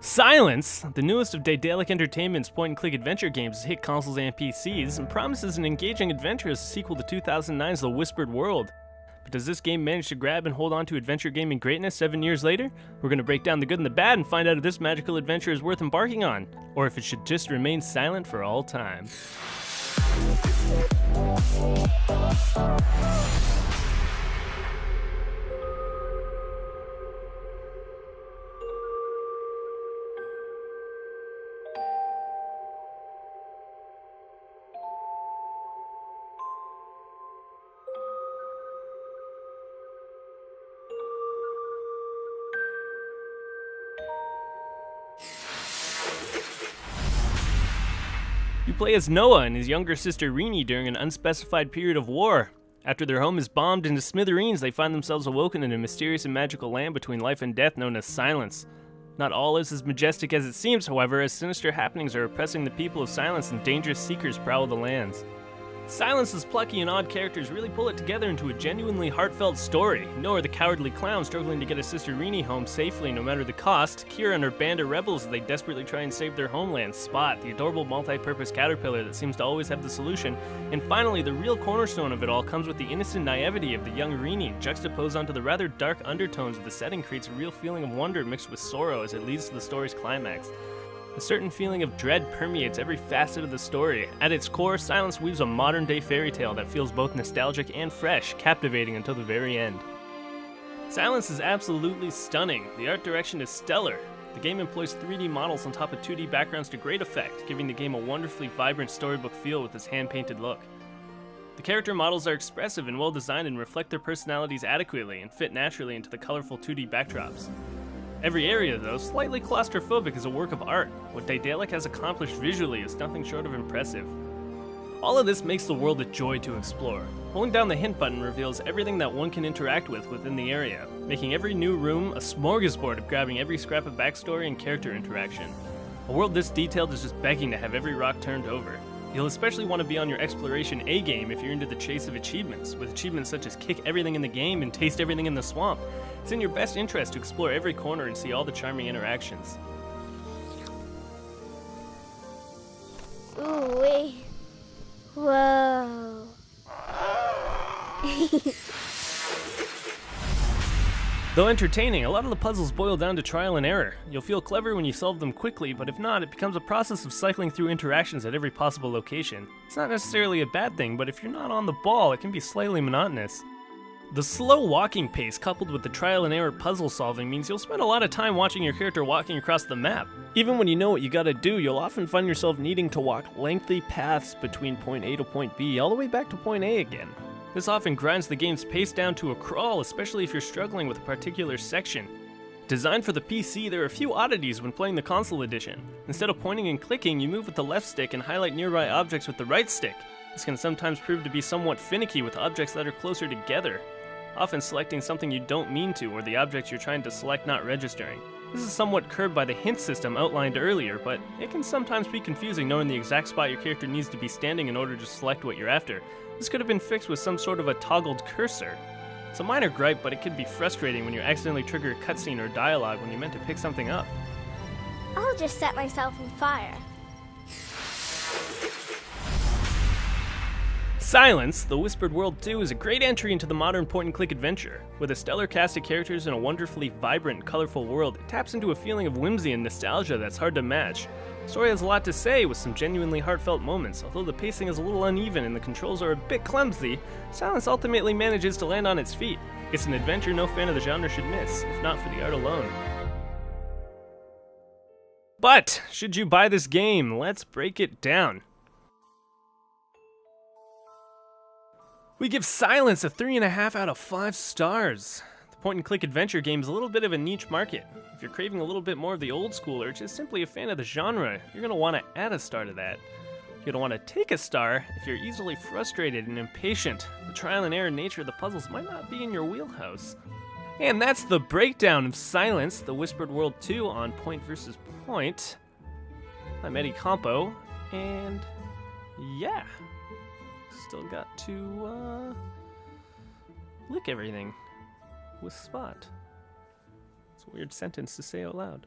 Silence, the newest of Daedalic Entertainment's point-and-click adventure games, has hit consoles and PCs and promises an engaging adventure as a sequel to 2009's The Whispered World. But does this game manage to grab and hold on to adventure gaming greatness 7 years later? We're going to break down the good and the bad and find out if this magical adventure is worth embarking on, or if it should just remain silent for all time. You play as Noah and his younger sister Rini during an unspecified period of war. After their home is bombed into smithereens, they find themselves awoken in a mysterious and magical land between life and death known as Silence. Not all is as majestic as it seems, however, as sinister happenings are oppressing the people of Silence and dangerous seekers prowl the lands. Silence's plucky and odd characters really pull it together into a genuinely heartfelt story. Noah, the cowardly clown struggling to get his sister Rini home safely no matter the cost, Kira and her band of rebels as they desperately try and save their homeland, Spot, the adorable multi-purpose caterpillar that seems to always have the solution, and finally the real cornerstone of it all comes with the innocent naivety of the young Rini, juxtaposed onto the rather dark undertones of the setting creates a real feeling of wonder mixed with sorrow as it leads to the story's climax. A certain feeling of dread permeates every facet of the story. At its core, Silence weaves a modern-day fairy tale that feels both nostalgic and fresh, captivating until the very end. Silence is absolutely stunning. The art direction is stellar. The game employs 3D models on top of 2D backgrounds to great effect, giving the game a wonderfully vibrant storybook feel with its hand-painted look. The character models are expressive and well-designed and reflect their personalities adequately and fit naturally into the colorful 2D backdrops. Every area, though, slightly claustrophobic, is a work of art. What Daedalic has accomplished visually is nothing short of impressive. All of this makes the world a joy to explore. Holding down the hint button reveals everything that one can interact with within the area, making every new room a smorgasbord of grabbing every scrap of backstory and character interaction. A world this detailed is just begging to have every rock turned over. You'll especially want to be on your exploration A game if you're into the chase of achievements, with achievements such as kick everything in the game and taste everything in the swamp. It's in your best interest to explore every corner and see all the charming interactions. Ooh wee. Whoa. Though entertaining, a lot of the puzzles boil down to trial and error. You'll feel clever when you solve them quickly, but if not, it becomes a process of cycling through interactions at every possible location. It's not necessarily a bad thing, but if you're not on the ball, it can be slightly monotonous. The slow walking pace coupled with the trial and error puzzle solving means you'll spend a lot of time watching your character walking across the map. Even when you know what you gotta do, you'll often find yourself needing to walk lengthy paths between point A to point B, all the way back to point A again. This often grinds the game's pace down to a crawl, especially if you're struggling with a particular section. Designed for the PC, there are a few oddities when playing the console edition. Instead of pointing and clicking, you move with the left stick and highlight nearby objects with the right stick. This can sometimes prove to be somewhat finicky with objects that are closer together, often selecting something you don't mean to or the objects you're trying to select not registering. This is somewhat curbed by the hint system outlined earlier, but it can sometimes be confusing knowing the exact spot your character needs to be standing in order to select what you're after. This could have been fixed with some sort of a toggled cursor. It's a minor gripe, but it can be frustrating when you accidentally trigger a cutscene or dialogue when you meant to pick something up. I'll just set myself on fire. Silence, The Whispered World 2 is a great entry into the modern point-and-click adventure. With a stellar cast of characters and a wonderfully vibrant, colorful world, it taps into a feeling of whimsy and nostalgia that's hard to match. The story has a lot to say with some genuinely heartfelt moments. Although the pacing is a little uneven and the controls are a bit clumsy, Silence ultimately manages to land on its feet. It's an adventure no fan of the genre should miss, if not for the art alone. But, should you buy this game? Let's break it down. We give Silence a 3.5 out of 5 stars. The point-and-click adventure game is a little bit of a niche market. If you're craving a little bit more of the old school or just simply a fan of the genre, you're going to want to add a star to that. You're going to want to take a star if you're easily frustrated and impatient. The trial and error nature of the puzzles might not be in your wheelhouse. And that's the breakdown of Silence, The Whispered World 2 on Point vs. Point. I'm Eddie Campo, and yeah. Still got to, lick everything with Spot. It's a weird sentence to say out loud.